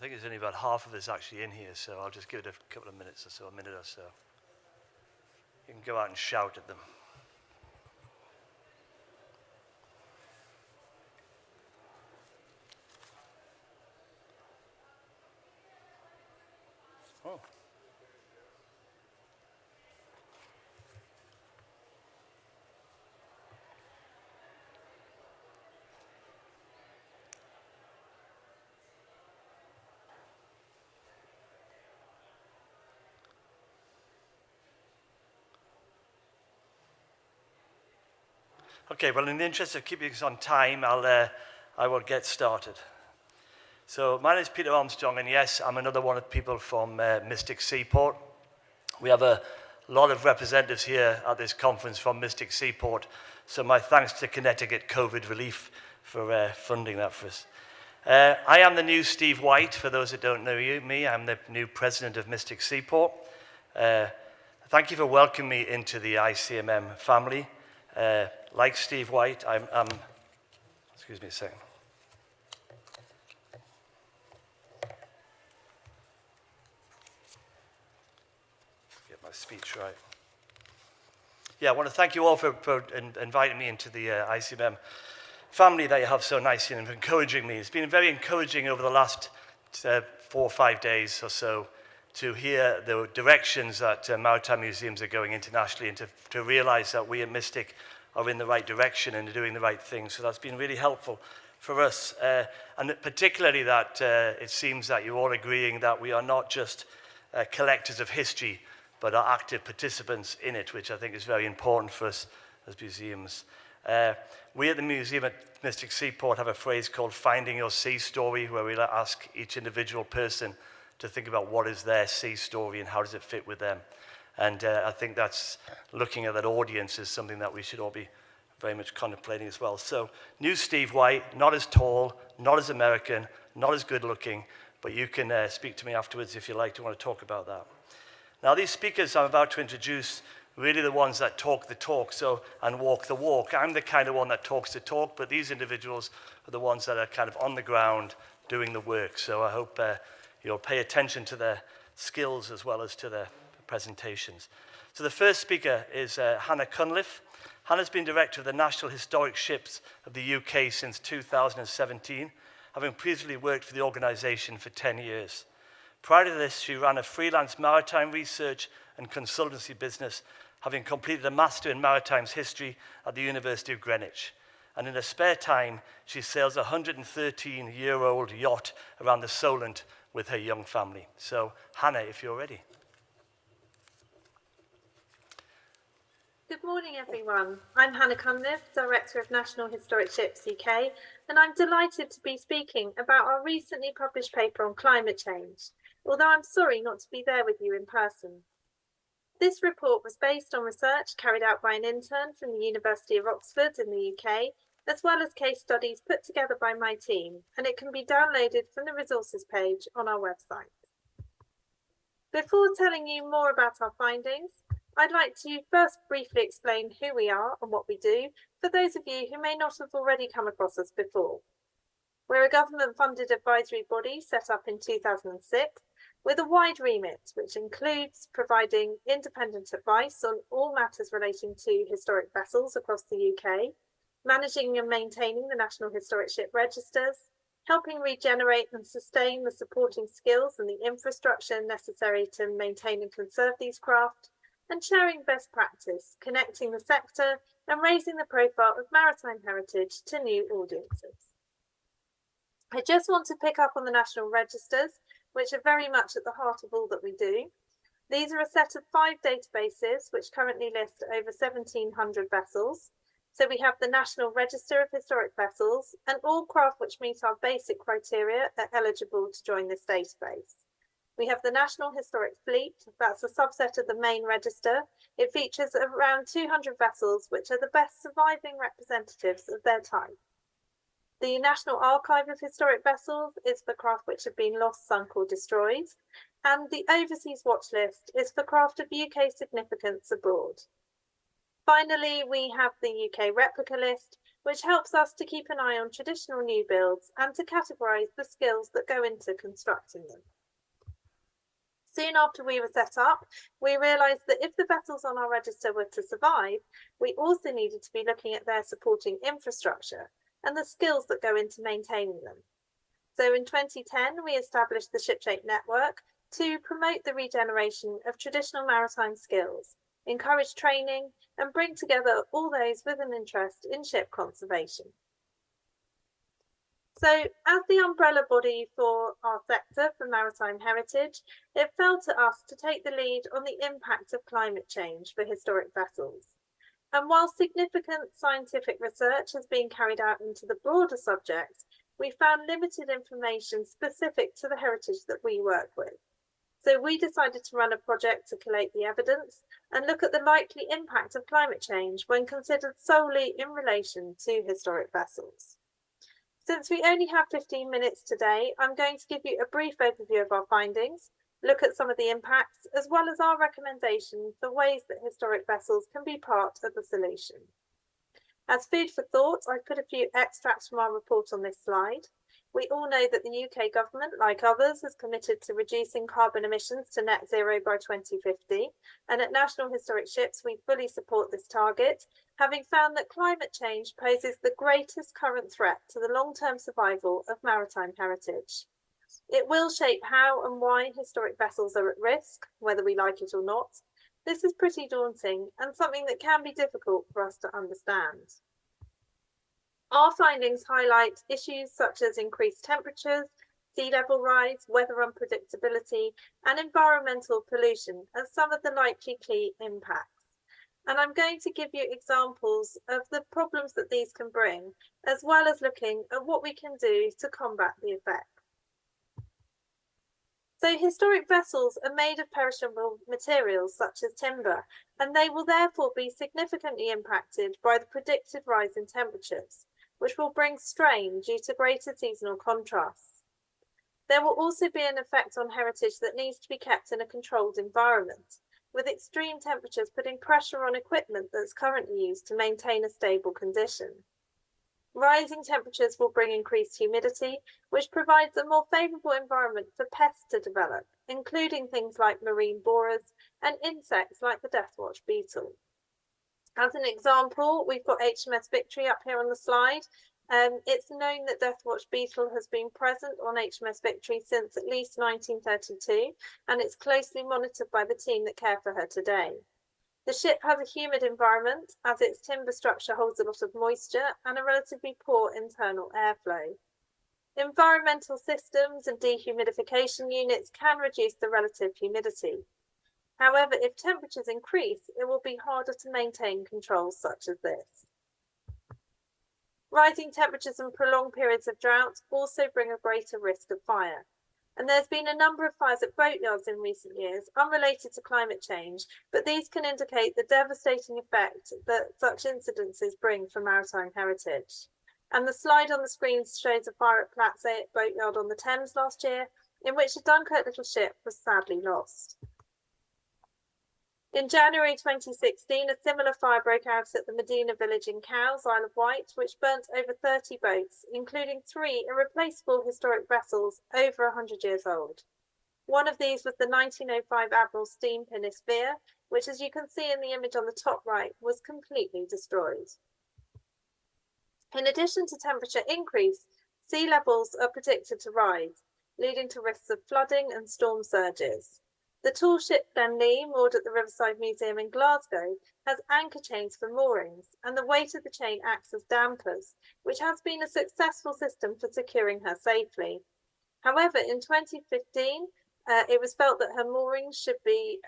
think there's only about half of us actually in here, so I'll just give it a couple of minutes or so, a minute or so. You can go out and shout at them. Oh. Okay, well, in the interest of keeping us on time, I will get started. So my name is Peter Armstrong, and yes, I'm another one of the people from Mystic Seaport. We have a lot of representatives here at this conference from Mystic Seaport, so my thanks to Connecticut COVID Relief for funding that for us. I am the new Steve White, for those that don't know me. I'm the new president of Mystic Seaport. Thank you for welcoming me into the ICMM family. Like Steve White, I'm excuse me a second. Get my speech right. Yeah, I want to thank you all for inviting me into the ICMM family that you have so nicely and encouraging me. It's been very encouraging over the last 4 or 5 days or so to hear the directions that Maritime Museums are going internationally, and to realize that we at Mystic are in the right direction and are doing the right thing. So that's been really helpful for us. And particularly that it seems that you're all agreeing that we are not just collectors of history, but are active participants in it, which I think is very important for us as museums. We at the Museum at Mystic Seaport have a phrase called Finding Your Sea Story, where we ask each individual person to think about what is their sea story and how does it fit with them. And I think that's, looking at that audience, is something that we should all be very much contemplating as well. So, new Steve White, not as tall, not as American, not as good looking, but you can speak to me afterwards if you like to want to talk about that. Now, these speakers I'm about to introduce, really the ones that talk the talk and walk the walk. I'm the kind of one that talks the talk, but these individuals are the ones that are kind of on the ground doing the work. So I hope you'll pay attention to their skills as well as to their presentations. So the first speaker is Hannah Cunliffe. Hannah's been director of the National Historic Ships of the UK since 2017, having previously worked for the organisation for 10 years. Prior to this, she ran a freelance maritime research and consultancy business, having completed a Master in Maritime History at the University of Greenwich. And in her spare time, she sails a 113-year-old yacht around the Solent with her young family. So, Hannah, if you're ready. Good morning, everyone. I'm Hannah Cunliffe, Director of National Historic Ships UK, and I'm delighted to be speaking about our recently published paper on climate change, although I'm sorry not to be there with you in person. This report was based on research carried out by an intern from the University of Oxford in the UK, as well as case studies put together by my team, and it can be downloaded from the resources page on our website. Before telling you more about our findings, I'd like to first briefly explain who we are and what we do for those of you who may not have already come across us before. We're a government-funded advisory body set up in 2006 with a wide remit, which includes providing independent advice on all matters relating to historic vessels across the UK, managing and maintaining the National Historic Ship Registers, helping regenerate and sustain the supporting skills and the infrastructure necessary to maintain and conserve these craft, and sharing best practice, connecting the sector and raising the profile of maritime heritage to new audiences. I just want to pick up on the national registers, which are very much at the heart of all that we do. These are a set of 5 databases which currently list over 1,700 vessels. So we have the National Register of Historic Vessels, and all craft which meet our basic criteria are eligible to join this database. We have the National Historic Fleet, that's a subset of the main register. It features around 200 vessels, which are the best surviving representatives of their type. The National Archive of Historic Vessels is for craft which have been lost, sunk or destroyed. And the Overseas Watch List is for craft of UK significance abroad. Finally, we have the UK Replica List, which helps us to keep an eye on traditional new builds and to categorise the skills that go into constructing them. Soon after we were set up, we realised that if the vessels on our register were to survive, we also needed to be looking at their supporting infrastructure and the skills that go into maintaining them. So in 2010, we established the ShipShape network to promote the regeneration of traditional maritime skills, encourage training, and bring together all those with an interest in ship conservation. So, as the umbrella body for our sector for maritime heritage, it fell to us to take the lead on the impact of climate change for historic vessels. And while significant scientific research has been carried out into the broader subject, we found limited information specific to the heritage that we work with. So we decided to run a project to collate the evidence and look at the likely impact of climate change when considered solely in relation to historic vessels. Since we only have 15 minutes today, I'm going to give you a brief overview of our findings, look at some of the impacts, as well as our recommendations for ways that historic vessels can be part of the solution. As food for thought, I've put a few extracts from our report on this slide. We all know that the UK government, like others, is committed to reducing carbon emissions to net zero by 2050. And at National Historic Ships, we fully support this target, having found that climate change poses the greatest current threat to the long-term survival of maritime heritage. It will shape how and why historic vessels are at risk, whether we like it or not. This is pretty daunting and something that can be difficult for us to understand. Our findings highlight issues such as increased temperatures, sea level rise, weather unpredictability, and environmental pollution as some of the likely key impacts. And I'm going to give you examples of the problems that these can bring, as well as looking at what we can do to combat the effects. So historic vessels are made of perishable materials such as timber, and they will therefore be significantly impacted by the predicted rise in temperatures, which will bring strain due to greater seasonal contrasts. There will also be an effect on heritage that needs to be kept in a controlled environment, with extreme temperatures putting pressure on equipment that's currently used to maintain a stable condition. Rising temperatures will bring increased humidity, which provides a more favourable environment for pests to develop, including things like marine borers and insects like the deathwatch beetle. As an example, we've got HMS Victory up here on the slide. It's known that deathwatch beetle has been present on HMS Victory since at least 1932, and it's closely monitored by the team that care for her today. The ship has a humid environment, as its timber structure holds a lot of moisture and a relatively poor internal airflow. Environmental systems and dehumidification units can reduce the relative humidity. However, if temperatures increase, it will be harder to maintain controls such as this. Rising temperatures and prolonged periods of drought also bring a greater risk of fire. And there's been a number of fires at boatyards in recent years, unrelated to climate change, but these can indicate the devastating effect that such incidences bring for maritime heritage. And the slide on the screen shows a fire at Platsay boatyard on the Thames last year, in which a Dunkirk little ship was sadly lost. In January 2016, a similar fire broke out at the Medina village in Cowes, Isle of Wight, which burnt over 30 boats, including 3 irreplaceable historic vessels over 100 years old. One of these was the 1905 Admiral steam pinnace Veer, which, as you can see in the image on the top right, was completely destroyed. In addition to temperature increase, sea levels are predicted to rise, leading to risks of flooding and storm surges. The tall ship Glenlee, moored at the Riverside Museum in Glasgow, has anchor chains for moorings, and the weight of the chain acts as dampers, which has been a successful system for securing her safely. However, in 2015, it was felt that her moorings should be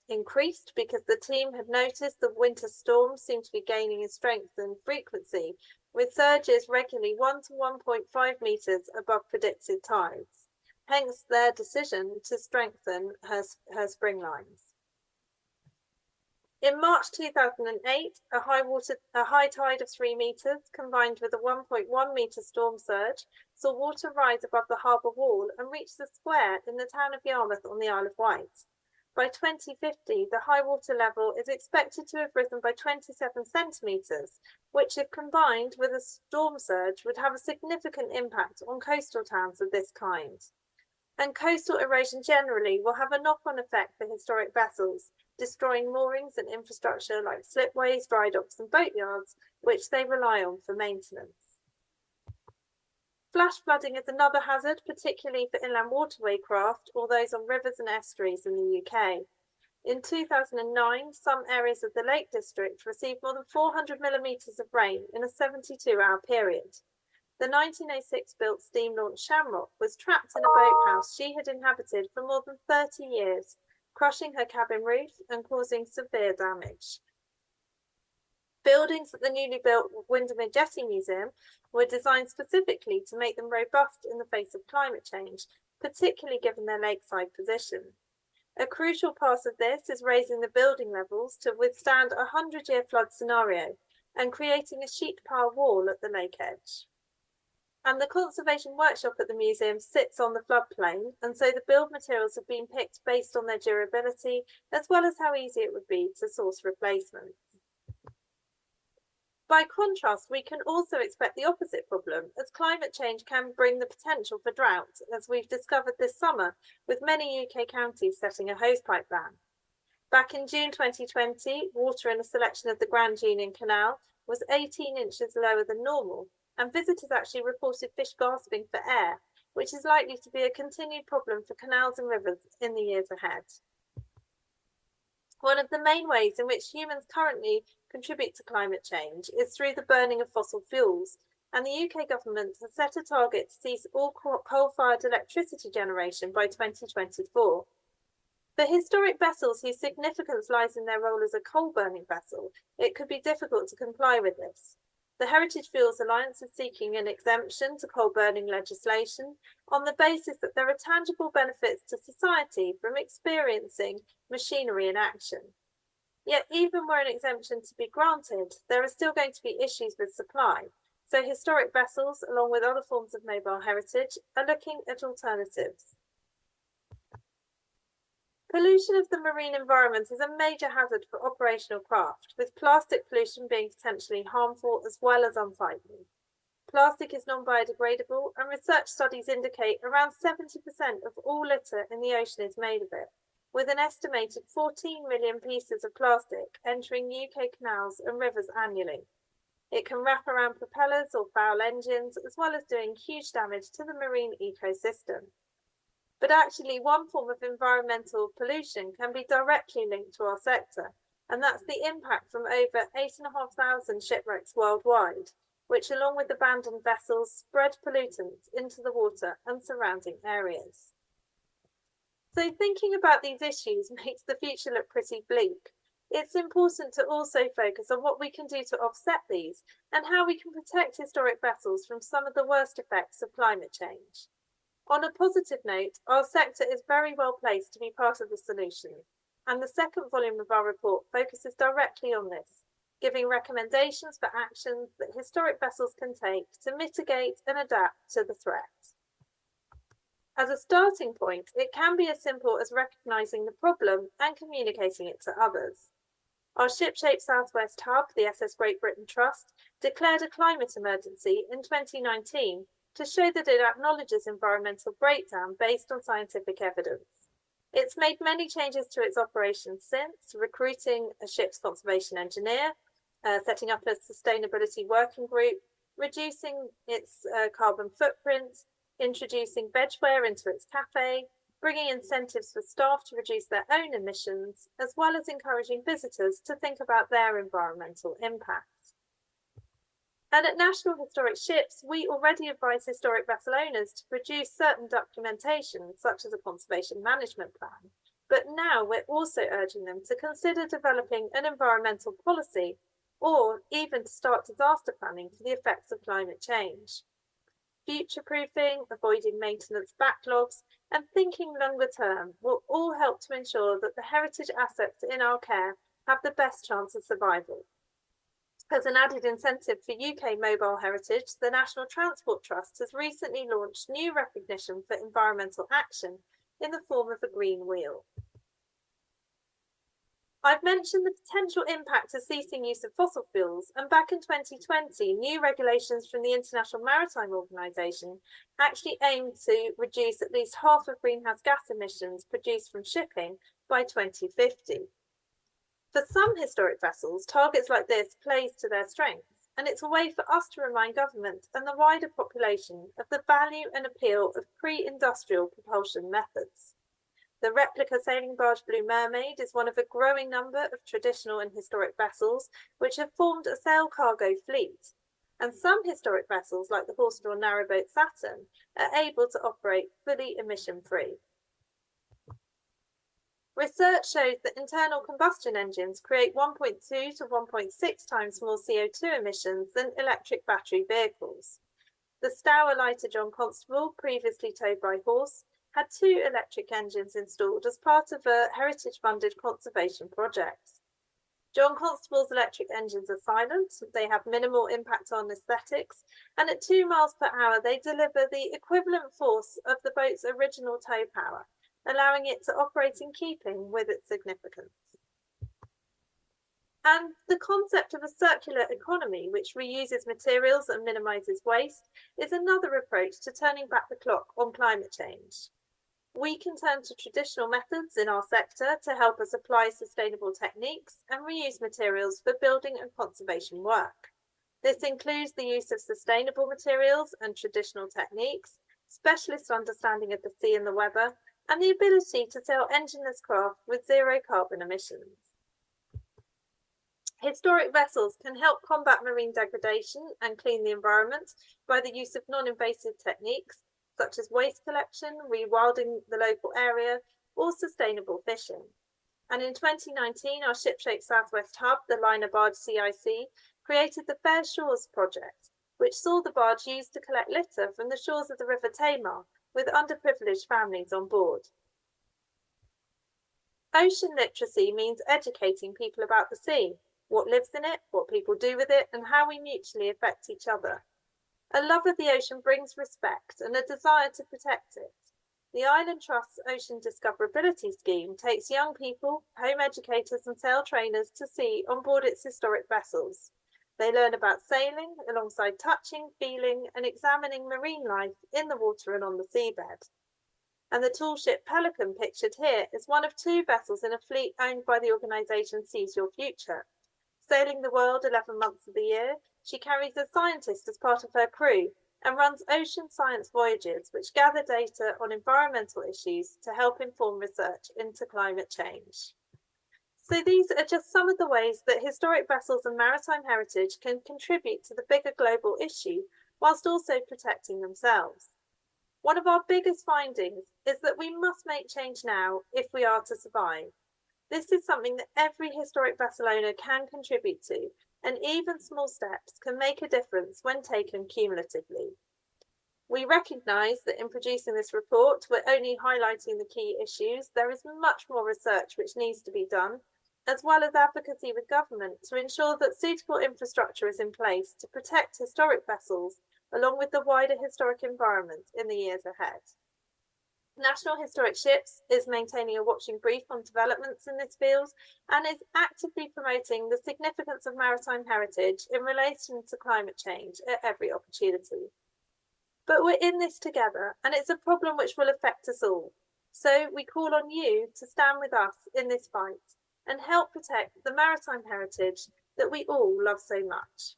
increased because the team had noticed the winter storms seemed to be gaining in strength and frequency, with surges regularly 1 to 1.5 metres above predicted tides. Hence their decision to strengthen her spring lines. In March 2008, a high tide of 3 metres combined with a 1.1 metre storm surge saw water rise above the harbour wall and reach the square in the town of Yarmouth on the Isle of Wight. By 2050, the high water level is expected to have risen by 27 centimetres, which, if combined with a storm surge, would have a significant impact on coastal towns of this kind. And coastal erosion generally will have a knock-on effect for historic vessels, destroying moorings and infrastructure like slipways, dry docks and boatyards, which they rely on for maintenance. Flash flooding is another hazard, particularly for inland waterway craft or those on rivers and estuaries in the UK. In 2009, some areas of the Lake District received more than 400 millimetres of rain in a 72-hour period. The 1906-built steam-launched Shamrock was trapped in a boathouse she had inhabited for more than 30 years, crushing her cabin roof and causing severe damage. Buildings at the newly built Windermere Jetty Museum were designed specifically to make them robust in the face of climate change, particularly given their lakeside position. A crucial part of this is raising the building levels to withstand a 100-year flood scenario and creating a sheet pile wall at the lake edge. And the conservation workshop at the museum sits on the floodplain, and so the build materials have been picked based on their durability, as well as how easy it would be to source replacements. By contrast, we can also expect the opposite problem, as climate change can bring the potential for drought, as we've discovered this summer, with many UK counties setting a hosepipe ban. Back in June 2020, water in a selection of the Grand Union Canal was 18 inches lower than normal, and visitors actually reported fish gasping for air, which is likely to be a continued problem for canals and rivers in the years ahead. One of the main ways in which humans currently contribute to climate change is through the burning of fossil fuels, and the UK government has set a target to cease all coal-fired electricity generation by 2024. For historic vessels whose significance lies in their role as a coal-burning vessel, it could be difficult to comply with this. The Heritage Fuels Alliance is seeking an exemption to coal-burning legislation on the basis that there are tangible benefits to society from experiencing machinery in action. Yet even were an exemption to be granted, there are still going to be issues with supply, so historic vessels, along with other forms of mobile heritage, are looking at alternatives. Pollution of the marine environment is a major hazard for operational craft, with plastic pollution being potentially harmful as well as unsightly. Plastic is non-biodegradable, and research studies indicate around 70% of all litter in the ocean is made of it, with an estimated 14 million pieces of plastic entering UK canals and rivers annually. It can wrap around propellers or foul engines, as well as doing huge damage to the marine ecosystem. But actually, one form of environmental pollution can be directly linked to our sector, and that's the impact from over 8,500 shipwrecks worldwide, which, along with abandoned vessels, spread pollutants into the water and surrounding areas. So thinking about these issues makes the future look pretty bleak. It's important to also focus on what we can do to offset these and how we can protect historic vessels from some of the worst effects of climate change. On a positive note, our sector is very well placed to be part of the solution, and the second volume of our report focuses directly on this, giving recommendations for actions that historic vessels can take to mitigate and adapt to the threat. As a starting point, it can be as simple as recognising the problem and communicating it to others. Our Shipshape Southwest Hub, the SS Great Britain Trust, declared a climate emergency in 2019 to show that it acknowledges environmental breakdown based on scientific evidence. It's made many changes to its operations since, recruiting a ship's conservation engineer, setting up a sustainability working group, reducing its carbon footprint, introducing vegware into its cafe, bringing incentives for staff to reduce their own emissions, as well as encouraging visitors to think about their environmental impact. And at National Historic Ships, we already advise historic vessel owners to produce certain documentation, such as a conservation management plan. But now we're also urging them to consider developing an environmental policy, or even to start disaster planning for the effects of climate change. Future-proofing, avoiding maintenance backlogs, and thinking longer term will all help to ensure that the heritage assets in our care have the best chance of survival. As an added incentive for UK mobile heritage, the National Transport Trust has recently launched new recognition for environmental action in the form of a green wheel. I've mentioned the potential impact of ceasing use of fossil fuels, and back in 2020, new regulations from the International Maritime Organization actually aimed to reduce at least half of greenhouse gas emissions produced from shipping by 2050. For some historic vessels, targets like this plays to their strengths, and it's a way for us to remind government and the wider population of the value and appeal of pre-industrial propulsion methods. The replica sailing barge Blue Mermaid is one of a growing number of traditional and historic vessels which have formed a sail cargo fleet. And some historic vessels, like the horse-drawn narrowboat Saturn, are able to operate fully emission-free. Research shows that internal combustion engines create 1.2 to 1.6 times more CO2 emissions than electric battery vehicles. The Stour lighter John Constable, previously towed by horse, had 2 electric engines installed as part of a heritage-funded conservation project. John Constable's electric engines are silent, they have minimal impact on aesthetics, and at 2 miles per hour they deliver the equivalent force of the boat's original tow power, allowing it to operate in keeping with its significance. And the concept of a circular economy, which reuses materials and minimises waste, is another approach to turning back the clock on climate change. We can turn to traditional methods in our sector to help us apply sustainable techniques and reuse materials for building and conservation work. This includes the use of sustainable materials and traditional techniques, specialist understanding of the sea and the weather, and the ability to sail engineless craft with zero carbon emissions. Historic vessels can help combat marine degradation and clean the environment by the use of non-invasive techniques, such as waste collection, rewilding the local area, or sustainable fishing. And in 2019, our Shipshape Southwest Hub, the liner barge CIC, created the Fair Shores project, which saw the barge used to collect litter from the shores of the River Tamar, with underprivileged families on board. Ocean literacy means educating people about the sea, what lives in it, what people do with it, and how we mutually affect each other. A love of the ocean brings respect and a desire to protect it. The Island Trust's Ocean Discoverability Scheme takes young people, home educators and sail trainers to sea on board its historic vessels. They learn about sailing alongside touching, feeling and examining marine life in the water and on the seabed. And the tall ship Pelican pictured here is one of 2 vessels in a fleet owned by the organisation Seize Your Future. Sailing the world 11 months of the year, she carries a scientist as part of her crew and runs ocean science voyages which gather data on environmental issues to help inform research into climate change. So these are just some of the ways that historic vessels and maritime heritage can contribute to the bigger global issue whilst also protecting themselves. One of our biggest findings is that we must make change now if we are to survive. This is something that every historic vessel owner can contribute to, and even small steps can make a difference when taken cumulatively. We recognise that in producing this report, we're only highlighting the key issues. There is much more research which needs to be done, as well as advocacy with government to ensure that suitable infrastructure is in place to protect historic vessels, along with the wider historic environment in the years ahead. National Historic Ships is maintaining a watching brief on developments in this field and is actively promoting the significance of maritime heritage in relation to climate change at every opportunity. But we're in this together, and it's a problem which will affect us all. So we call on you to stand with us in this fight and help protect the maritime heritage that we all love so much.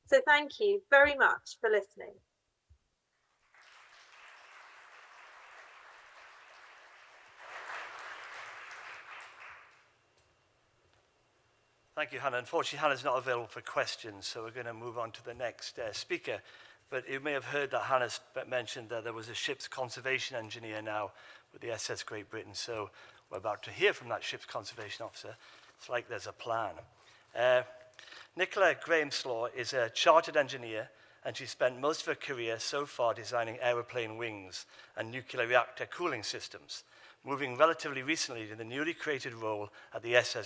So thank you very much for listening. Thank you, Hannah. Unfortunately, Hannah's not available for questions, so we're going to move on to the next speaker. But you may have heard that Hannah mentioned that there was a ship's conservation engineer now with the SS Great Britain, so we're about to hear from that ship's conservation officer. It's like there's a plan. Nicola Grahamslaw is a chartered engineer, and she spent most of her career so far designing aeroplane wings and nuclear reactor cooling systems, moving relatively recently to the newly created role at the SS